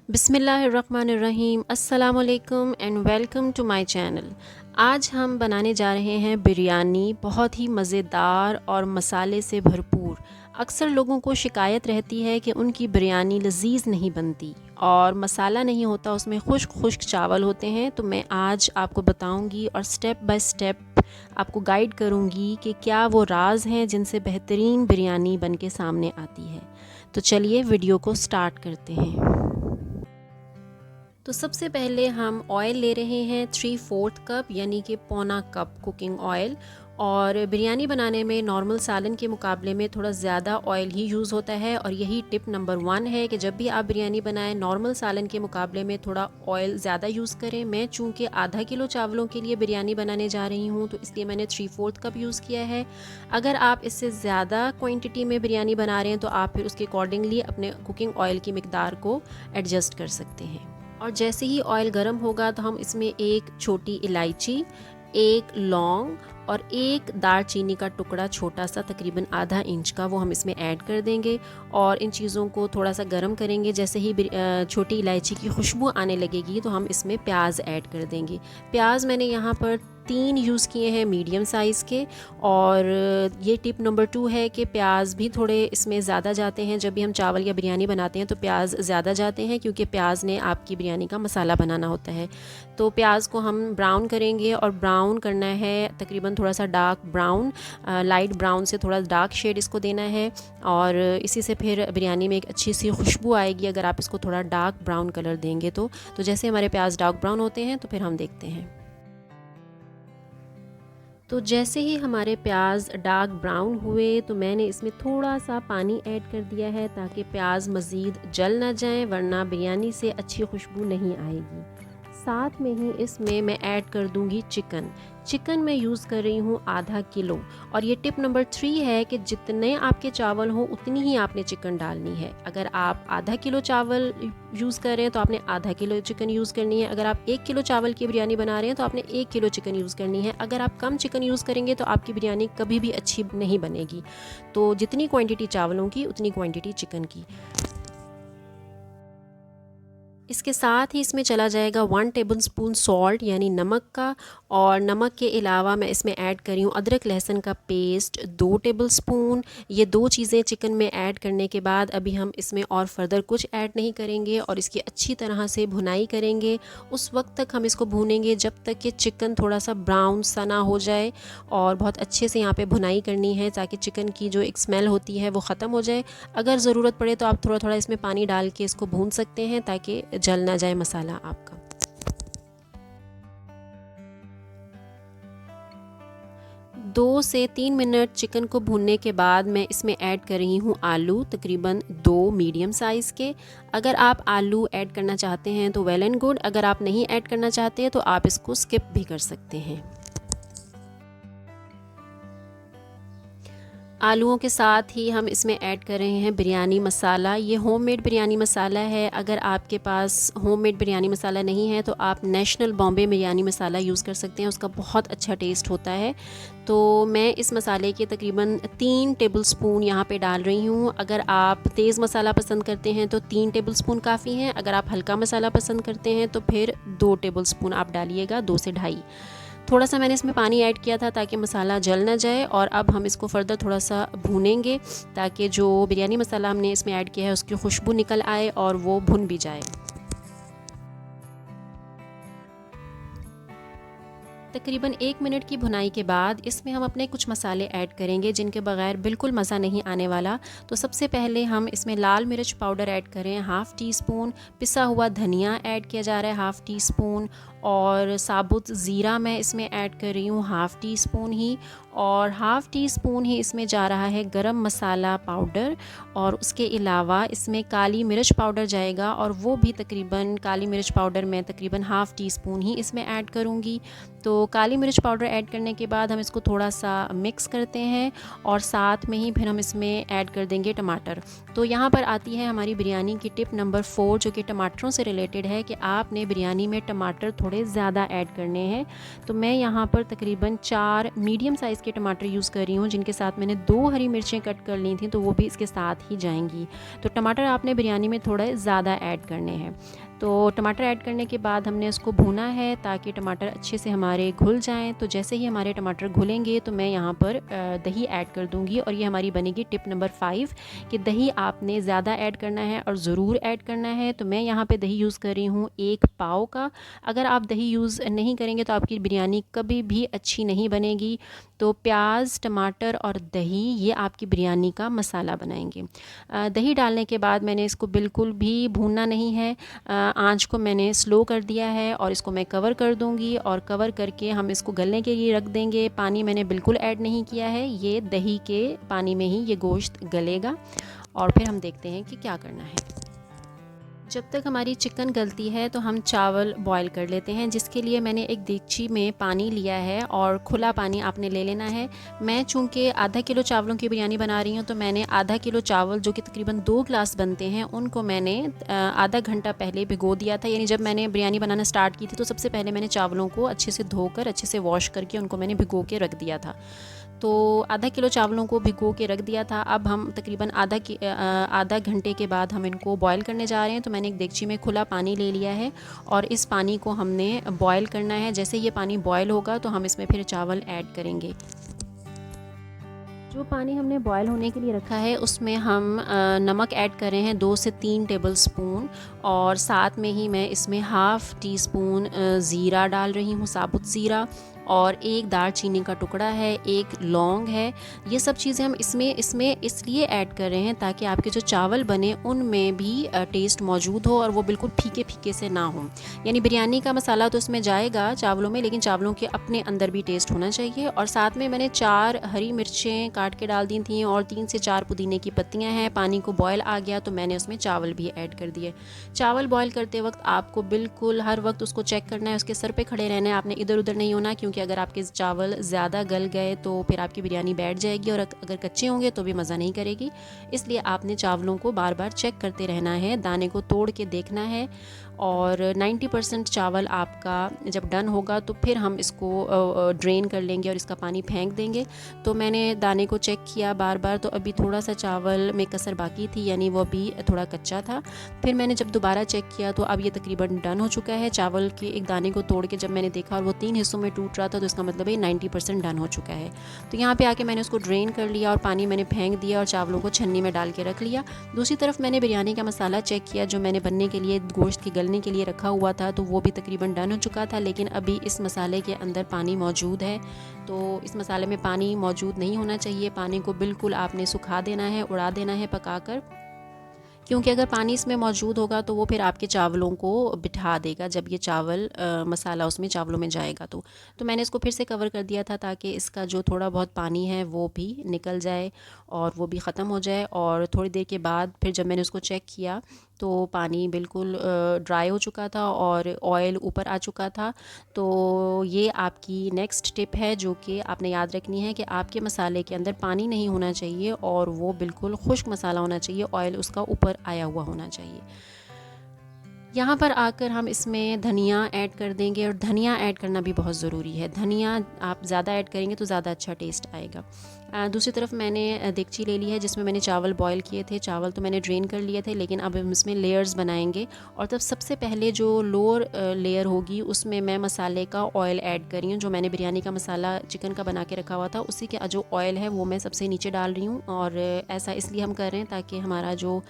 बिस्मिल्लाहिर्रहमानिर्रहीम अस्सलामुअलैकुम and welcome to my channel. आज हम बनाने जा रहे हैं बिरयानी, बहुत ही मज़ेदार और मसाले से भरपूर। अक्सर लोगों को शिकायत रहती है कि उनकी बिरयानी लजीज़ नहीं बनती और मसाला नहीं होता, उसमें खुश्क खुश्क चावल होते हैं। तो मैं आज आपको बताऊंगी और स्टेप बाय स्टेप आपको गाइड करूंगी कि क्या वो राज हैं जिनसे बेहतरीन बिरयानी बन के सामने आती है। तो चलिए वीडियो को स्टार्ट करते हैं। तो सबसे पहले हम ऑयल ले रहे हैं 3/4 कप यानी कि पौना कप कुकिंग ऑयल। और बिरयानी बनाने में नॉर्मल सालन के मुकाबले में थोड़ा ज़्यादा ऑयल ही यूज़ होता है और यही टिप नंबर 1 है कि जब भी आप बिरयानी बनाएं नॉर्मल सालन के मुकाबले में थोड़ा ऑयल ज़्यादा यूज़ करें। मैं चूँकि आधा किलो चावलों के लिए बिरयानी बनाने जा रही हूँ तो इसलिए मैंने 3/4 कप यूज़ किया है। अगर आप इससे ज़्यादा क्वान्टिटी में बिरयानी बना रहे हैं तो आप फिर उसके अकॉर्डिंगली अपने कुकिंग ऑयल की मिकदार को एडजस्ट कर सकते हैं। और जैसे ही ऑयल गर्म होगा तो हम इसमें एक छोटी इलायची, एक लौंग और एक दालचीनी का टुकड़ा छोटा सा तकरीबन आधा इंच का वो हम इसमें ऐड कर देंगे और इन चीज़ों को थोड़ा सा गर्म करेंगे। जैसे ही छोटी इलायची की खुशबू आने लगेगी तो हम इसमें प्याज ऐड कर देंगे। प्याज मैंने यहाँ पर 3 यूज़ किए हैं मीडियम साइज़ के। और ये टिप नंबर 2 है कि प्याज भी थोड़े इसमें ज़्यादा जाते हैं। जब भी हम चावल या बिरयानी बनाते हैं तो प्याज ज़्यादा जाते हैं क्योंकि प्याज ने आपकी बिरयानी का मसाला बनाना होता है। तो प्याज को हम ब्राउन करेंगे और ब्राउन करना है तकरीबन थोड़ा सा डार्क ब्राउन, लाइट ब्राउन से थोड़ा डार्क शेड इसको देना है। और इसी से फिर बिरयानी में एक अच्छी सी खुशबू आएगी अगर आप इसको थोड़ा डार्क ब्राउन कलर देंगे तो जैसे हमारे प्याज डार्क ब्राउन होते हैं तो फिर हम देखते हैं। तो जैसे ही हमारे प्याज डार्क ब्राउन हुए तो मैंने इसमें थोड़ा सा पानी ऐड कर दिया है ताकि प्याज मज़ीद जल ना जाए, वरना बिरयानी से अच्छी खुशबू नहीं आएगी। साथ में ही इसमें मैं ऐड कर दूंगी चिकन मैं यूज़ कर रही हूँ आधा किलो। और ये टिप नंबर 3 है कि जितने आपके चावल हों उतनी ही आपने चिकन डालनी है। अगर आप आधा किलो चावल यूज़ कर रहे हैं तो आपने आधा किलो चिकन यूज़ करनी है। अगर आप 1 किलो चावल की बिरयानी बना रहे हैं तो आपने 1 किलो चिकन यूज़ करनी है। अगर आप कम चिकन यूज़ करेंगे तो आपकी बिरयानी कभी भी अच्छी नहीं बनेगी। तो जितनी क्वांटिटी चावलों की उतनी क्वांटिटी चिकन की। इसके साथ ही इसमें चला जाएगा 1 टेबलस्पून सॉल्ट यानी नमक का। और नमक के अलावा मैं इसमें ऐड कर रही हूँ अदरक लहसुन का पेस्ट 2 टेबलस्पून। ये 2 चीज़ें चिकन में ऐड करने के बाद अभी हम इसमें और फर्दर कुछ ऐड नहीं करेंगे और इसकी अच्छी तरह से भुनाई करेंगे। उस वक्त तक हम इसको भूनेंगे जब तक कि चिकन थोड़ा सा ब्राउन सा ना हो जाए। और बहुत अच्छे से यहाँ पे भुनाई करनी है ताकि चिकन की जो एक स्मेल होती है वो ख़त्म हो जाए। अगर ज़रूरत पड़े तो आप थोड़ा थोड़ा इसमें पानी डाल के इसको भून सकते हैं ताकि जल ना जाए मसाला आपका। 2 से 3 मिनट चिकन को भूनने के बाद मैं इसमें ऐड कर रही हूँ आलू, तकरीबन 2 मीडियम साइज़ के। अगर आप आलू ऐड करना चाहते हैं तो वेल एंड गुड, अगर आप नहीं ऐड करना चाहते तो आप इसको स्किप भी कर सकते हैं। आलूओं के साथ ही हम इसमें ऐड कर रहे हैं बिरयानी मसाला। ये होममेड बिरयानी मसाला है। अगर आपके पास होममेड बिरयानी मसाला नहीं है तो आप नेशनल बॉम्बे बिरयानी मसाला यूज़ कर सकते हैं, उसका बहुत अच्छा टेस्ट होता है। तो मैं इस मसाले के तकरीबन 3 टेबलस्पून यहाँ पे डाल रही हूँ। अगर आप तेज़ मसाला पसंद करते हैं तो 3 टेबलस्पून काफ़ी हैं। अगर आप हल्का मसाला पसंद करते हैं तो फिर 2 टेबलस्पून आप डालिएगा, 2 से ढाई। थोड़ा सा मैंने इसमें पानी ऐड किया था ताकि मसाला जल ना जाए। और अब हम इसको फर्दर थोड़ा सा भूनेंगे ताकि जो बिरयानी मसाला हमने इसमें ऐड किया है उसकी खुशबू निकल आए और वो भुन भी जाए। तकरीबन 1 मिनट की भुनाई के बाद इसमें हम अपने कुछ मसाले ऐड करेंगे जिनके बगैर बिल्कुल मज़ा नहीं आने वाला। तो सबसे पहले हम इसमें लाल मिर्च पाउडर ऐड करें 1/2 टीस्पून, पिसा हुआ धनिया ऐड किया जा रहा है 1/2 टीस्पून, और साबुत ज़ीरा मैं इसमें ऐड कर रही हूँ 1/2 टीस्पून ही। और 1/2 टीस्पून ही इसमें जा रहा है गरम मसाला पाउडर। और उसके अलावा इसमें काली मिर्च पाउडर जाएगा और वो भी तकरीबन काली मिर्च पाउडर मैं तकरीबन 1/2 टीस्पून ही इसमें ऐड करूँगी। तो काली मिर्च पाउडर ऐड करने के बाद हम इसको थोड़ा सा मिक्स करते हैं और साथ में ही फिर हम इसमें ऐड कर देंगे टमाटर। तो यहाँ पर आती है हमारी बिरयानी की टिप नंबर 4 जो कि टमाटरों से रिलेटेड है कि आपने बिरयानी में टमाटर थोड़े ज़्यादा ऐड करने हैं। तो मैं यहाँ पर तकरीबन 4 मीडियम साइज़ के टमाटर यूज़ कर रही हूँ, जिनके साथ मैंने 2 हरी मिर्चें कट कर ली थी, तो वो भी इसके साथ ही जाएंगी। तो टमाटर आपने बिरयानी में थोड़ा ज़्यादा ऐड करने हैं। तो टमाटर ऐड करने के बाद हमने इसको भूना है ताकि टमाटर अच्छे से हमारे घुल जाएं। तो जैसे ही हमारे टमाटर घुलेंगे तो मैं यहाँ पर दही ऐड कर दूँगी, और ये हमारी बनेगी टिप नंबर 5 कि दही आपने ज़्यादा ऐड करना है और ज़रूर ऐड करना है। तो मैं यहाँ पे दही यूज़ कर रही हूँ 1 पाव का। अगर आप दही यूज़ नहीं करेंगे तो आपकी बिरयानी कभी भी अच्छी नहीं बनेगी। तो प्याज, टमाटर और दही ये आपकी बिरयानी का मसाला बनाएंगे। दही डालने के बाद मैंने इसको बिल्कुल भी भूनना नहीं है, आंच को मैंने स्लो कर दिया है और इसको मैं कवर कर दूंगी, और कवर करके हम इसको गलने के लिए रख देंगे। पानी मैंने बिल्कुल ऐड नहीं किया है, ये दही के पानी में ही ये गोश्त गलेगा, और फिर हम देखते हैं कि क्या करना है। जब तक हमारी चिकन गलती है तो हम चावल बॉईल कर लेते हैं, जिसके लिए मैंने एक देगची में पानी लिया है, और खुला पानी आपने ले लेना है। मैं चूँकि आधा किलो चावलों की बिरयानी बना रही हूँ, तो मैंने आधा किलो चावल जो कि तकरीबन 2 ग्लास बनते हैं, उनको मैंने आधा घंटा पहले भिगो दिया था। यानी जब मैंने बिरयानी बनाना स्टार्ट की थी तो सबसे पहले मैंने चावलों को अच्छे से धोकर, अच्छे से वॉश करके उनको मैंने भिगो के रख दिया था। तो आधा किलो चावलों को भिगो के रख दिया था। अब हम तकरीबन आधा घंटे के बाद हम इनको बॉईल करने जा रहे हैं। तो मैंने एक देगची में खुला पानी ले लिया है, और इस पानी को हमने बॉईल करना है। जैसे ये पानी बॉईल होगा तो हम इसमें फिर चावल ऐड करेंगे। जो पानी हमने बॉयल होने के लिए रखा है उसमें हम नमक ऐड कर रहे हैं 2 से 3 टेबल स्पून, और साथ में ही मैं इसमें हाफ़ टी स्पून ज़ीरा डाल रही हूँ, साबुत ज़ीरा, और 1 दालचीनी का टुकड़ा है, 1 लौंग है। ये सब चीज़ें हम इसमें इसलिए ऐड कर रहे हैं ताकि आपके जो चावल बने उनमें भी टेस्ट मौजूद हो, और वो बिल्कुल फीके फीके से ना हो। यानी बिरयानी का मसाला तो इसमें जाएगा चावलों में, लेकिन चावलों के अपने अंदर भी टेस्ट होना चाहिए। और साथ में मैंने 4 हरी मिर्चें काट के डाल दी थी, और 3 से 4 पुदीने की पत्तियां हैं। पानी को बॉयल आ गया तो मैंने उसमें चावल भी ऐड कर दिए। चावल बॉयल करते वक्त आपको बिल्कुल हर वक्त उसको चेक करना है, उसके सर पे खड़े रहना है, आपने इधर उधर नहीं होना, क्योंकि अगर आपके चावल ज़्यादा गल गए तो फिर आपकी बिरयानी बैठ जाएगी, और अगर कच्चे होंगे तो भी मज़ा नहीं करेगी। इसलिए आपने चावलों को बार बार चेक करते रहना है, दाने को तोड़ के देखना है। और 90% चावल आपका जब डन होगा तो फिर हम इसको ड्रेन कर लेंगे और इसका पानी फेंक देंगे। तो मैंने दाने को चेक किया बार बार, तो अभी थोड़ा सा चावल में कसर बाकी थी, यानी वो अभी थोड़ा कच्चा था। फिर मैंने जब दोबारा चेक किया तो अब ये तकरीबन डन हो चुका है। चावल के एक दाने को तोड़ के जब मैंने देखा और वो 3 हिस्सों में टूट रहा था, तो इसका मतलब है 90% डन हो चुका है। तो यहाँ पे आके मैंने उसको ड्रेन कर लिया और पानी मैंने फेंक दिया और चावलों को छन्नी में डाल के रख लिया। दूसरी तरफ मैंने बिरयानी का मसाला चेक किया जो मैंने बनने के लिए, गोश्त के गलने के लिए रखा हुआ था, तो वो भी तकरीबन डन हो चुका था। लेकिन अभी इस मसाले के अंदर पानी मौजूद है, तो इस मसाले में पानी मौजूद नहीं होना चाहिए। पानी को बिल्कुल आपने सुखा देना है, उड़ा देना है पकाकर, क्योंकि अगर पानी इसमें मौजूद होगा तो वो फिर आपके चावलों को बिठा देगा जब ये चावल मसाला उसमें चावलों में जाएगा। तो मैंने इसको फिर से कवर कर दिया था ताकि इसका जो थोड़ा बहुत पानी है वो भी निकल जाए और वो भी ख़त्म हो जाए। और थोड़ी देर के बाद फिर जब मैंने उसको चेक किया तो पानी बिल्कुल ड्राई हो चुका था और ऑयल ऊपर आ चुका था। तो ये आपकी नेक्स्ट टिप है जो कि आपने याद रखनी है कि आपके मसाले के अंदर पानी नहीं होना चाहिए और वो बिल्कुल खुश्क मसाला होना चाहिए, ऑयल उसका ऊपर आया हुआ होना चाहिए। यहाँ पर आकर हम इसमें धनिया ऐड कर देंगे, और धनिया ऐड करना भी बहुत ज़रूरी है। धनिया आप ज़्यादा ऐड करेंगे तो ज़्यादा अच्छा टेस्ट आएगा। दूसरी तरफ मैंने देगची ले ली है जिसमें मैंने चावल बॉईल किए थे। चावल तो मैंने ड्रेन कर लिए थे, लेकिन अब हम इसमें लेयर्स बनाएंगे। और तब सबसे पहले जो लोअर लेयर होगी उसमें मैं मसाले का ऑयल ऐड कर रही हूँ। जो मैंने बिरयानी का मसाला चिकन का बना के रखा हुआ था उसी के जो ऑयल है वो मैं सबसे नीचे डाल रही हूँ। और ऐसा इसलिए हम कर रहे हैं ताकि हमारा जो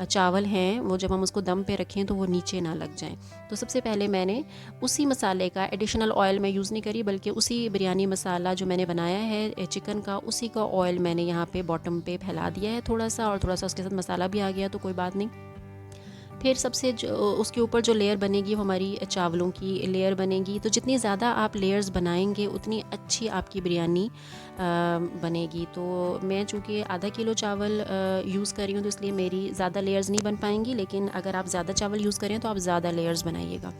चावल हैं वो जब हम उसको दम पे रखें तो वो नीचे ना लग जाएं। तो सबसे पहले मैंने उसी मसाले का, एडिशनल ऑयल मैं यूज़ नहीं करी, बल्कि उसी बिरयानी मसाला जो मैंने बनाया है चिकन का, उसी का ऑयल मैंने यहाँ पे बॉटम पे फैला दिया है थोड़ा सा, और थोड़ा सा उसके साथ मसाला भी आ गया तो कोई बात नहीं। फिर सबसे जो उसके ऊपर जो लेयर बनेगी वो हमारी चावलों की लेयर बनेगी। तो जितनी ज़्यादा आप लेयर्स बनाएंगे उतनी अच्छी आपकी बिरयानी बनेगी। तो मैं चूँकि आधा किलो चावल यूज़ कर रही हूँ तो इसलिए मेरी ज़्यादा लेयर्स नहीं बन पाएंगी, लेकिन अगर आप ज़्यादा चावल यूज़ करें तो आप ज़्यादा लेयर्स बनाइएगा।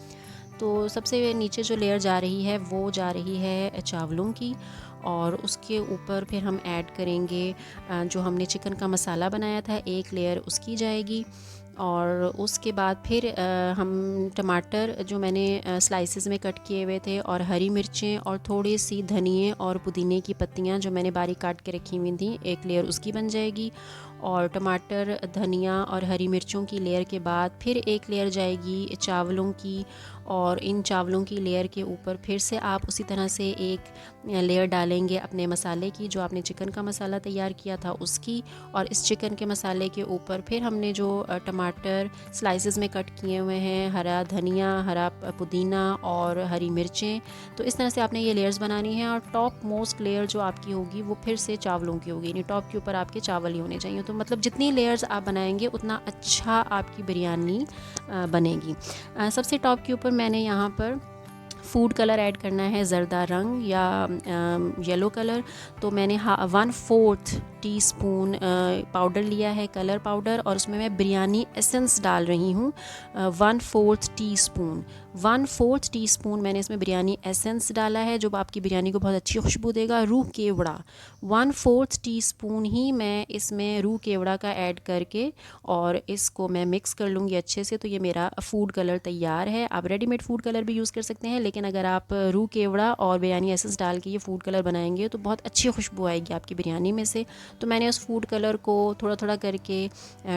तो सबसे नीचे जो लेयर जा रही है वो जा रही है चावलों की, और उसके ऊपर फिर हम ऐड करेंगे जो हमने चिकन का मसाला बनाया था, एक लेयर उसकी जाएगी। और उसके बाद फिर हम टमाटर जो मैंने स्लाइसेस में कट किए हुए थे, और हरी मिर्चें और थोड़ी सी धनिए और पुदीने की पत्तियां जो मैंने बारीक काट के रखी हुई थी, एक लेयर उसकी बन जाएगी। और टमाटर, धनिया और हरी मिर्चों की लेयर के बाद फिर एक लेयर जाएगी चावलों की, और इन चावलों की लेयर के ऊपर फिर से आप उसी तरह से एक लेयर डालेंगे अपने मसाले की, जो आपने चिकन का मसाला तैयार किया था उसकी। और इस चिकन के मसाले के ऊपर फिर हमने जो टमाटर स्लाइसेस में कट किए हुए हैं, हरा धनिया, हरा पुदीना और हरी मिर्चें, तो इस तरह से आपने ये लेयर्स बनानी है। और टॉप मोस्ट लेयर जो आपकी होगी वो फिर से चावलों की होगी, यानी टॉप के ऊपर आपके चावल ही होने चाहिए। तो मतलब जितनी लेयर्स आप बनाएंगे उतना अच्छा आपकी बिरयानी बनेगी। सबसे टॉप के ऊपर मैंने यहाँ पर फूड कलर ऐड करना है, ज़रदा रंग या येलो कलर। तो मैंने 1/4 टीस्पून पाउडर लिया है, कलर पाउडर, और उसमें मैं बिरयानी एसेंस डाल रही हूँ 1/4 टीस्पून। 1/4 टीस्पून मैंने इसमें बिरयानी एसेंस डाला है, जो आपकी बिरयानी को बहुत अच्छी खुशबू देगा। रूह केवड़ा 1/4 टीस्पून ही मैं इसमें रूह केवड़ा का ऐड करके और इसको मैं मिक्स कर लूँगी अच्छे से। तो ये मेरा फूड कलर तैयार है। आप रेडीमेड फूड कलर भी यूज़ कर सकते हैं, लेकिन अगर आप रूह केवड़ा और बिरयानी एसेंस डाल के ये फूड कलर बनाएंगे तो बहुत अच्छी खुशबू आएगी आपकी बिरयानी में से। तो मैंने उस फूड कलर को थोड़ा थोड़ा करके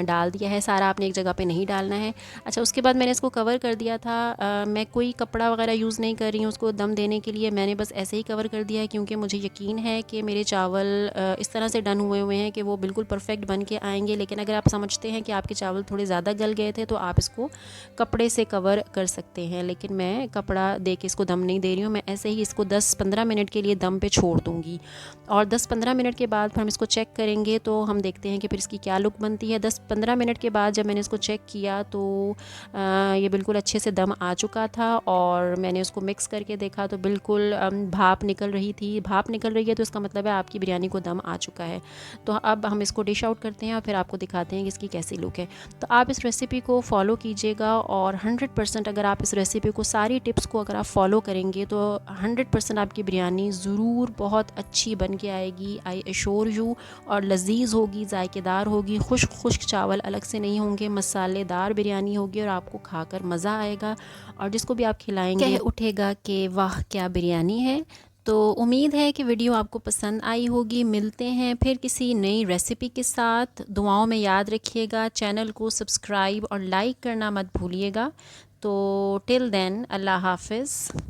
डाल दिया है, सारा आपने एक जगह पे नहीं डालना है। अच्छा, उसके बाद मैंने इसको कवर कर दिया था। मैं कोई कपड़ा वगैरह यूज़ नहीं कर रही हूँ उसको दम देने के लिए, मैंने बस ऐसे ही कवर कर दिया है, क्योंकि मुझे यकीन है कि मेरे चावल इस तरह से डन हुए हैं कि वो बिल्कुल परफेक्ट बन के आएंगे। लेकिन अगर आप समझते हैं कि आपके चावल थोड़े ज़्यादा गल गए थे तो आप इसको कपड़े से कवर कर सकते हैं, लेकिन मैं कपड़ा दे के इसको दम नहीं दे रही हूँ। मैं ऐसे ही इसको 10-15 मिनट के लिए दम पे छोड़ दूँगी, और 10-15 मिनट के बाद फिर हम इसको चेक करेंगे तो हम देखते हैं कि फिर इसकी क्या लुक बनती है। 10-15 मिनट के बाद जब मैंने इसको चेक किया तो ये बिल्कुल अच्छे से दम आ चुका था, और मैंने उसको मिक्स करके देखा तो बिल्कुल भाप निकल रही थी। भाप निकल रही है तो इसका मतलब है आपकी बिरयानी को दम आ चुका है। तो अब हम इसको डिश आउट करते हैं और फिर आपको दिखाते हैं कि इसकी कैसी लुक है। तो आप इस रेसिपी को फॉलो कीजिएगा, और 100% अगर आप इस रेसिपी को, सारी टिप्स को अगर आप फॉलो करेंगे तो 100% आपकी बिरयानी ज़रूर बहुत अच्छी बन के आएगी, आई एश्योर यू। और लजीज होगी, जायकेदार होगी, खुश्क चावल अलग से नहीं होंगे, मसालेदार बिरयानी होगी और आपको खाकर मज़ा आएगा, और जिसको भी आप खिलाएंगे कह उठेगा कि वाह क्या बिरयानी है। तो उम्मीद है कि वीडियो आपको पसंद आई होगी। मिलते हैं फिर किसी नई रेसिपी के साथ। दुआओं में याद रखिएगा, चैनल को सब्सक्राइब और लाइक करना मत भूलिएगा। तो टिल देन, अल्लाह हाफ़िज़।